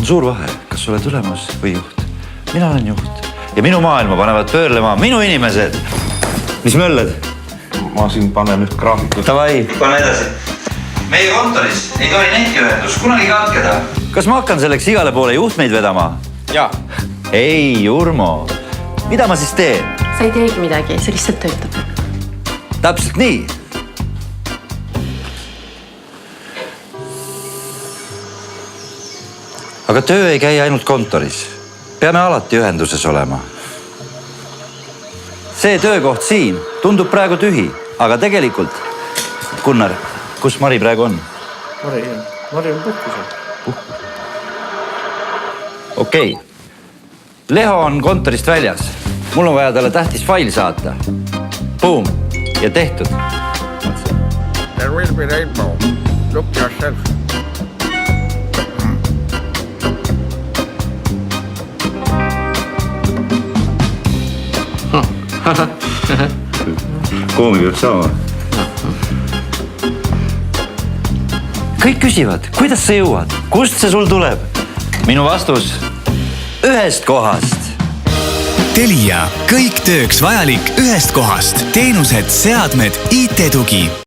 On suur vahe, kas oled ülemus või juht. Mina olen juht. Ja minu maailma panevad pöörlema minu inimesed. Mis mölled? Ma siin panen üht graafikut. Tavai. Pane edasi. Meie kontoris ei tohi netiühendus kunagi katkeda. Kas ma hakkan selleks igale poole juhtmeid vedama? Jaa. Ei, Urmo. Mida ma siis teen? Sa ei teegi midagi, see lihtsalt töötab. Täpselt nii. Aga töö ei käi ainult kontoris. Peame alati ühenduses olema. See töökoht siin tundub praegu tühi, aga tegelikult... Gunnar, kus Mari praegu on? Mari on puhkusel. Okei. Leho on kontorist väljas. Mul on vaja talle tähtis fail saata. Boom. Ja tehtud. There will be rainbow. Look yourself. Koomi peab saama. Kõik küsivad, kuidas sa jõuad? Kust see sul tuleb? Minu vastus ühest kohast. Telia, kõik tööks vajalik ühest kohast. Teenused, seadmed, IT-tugi.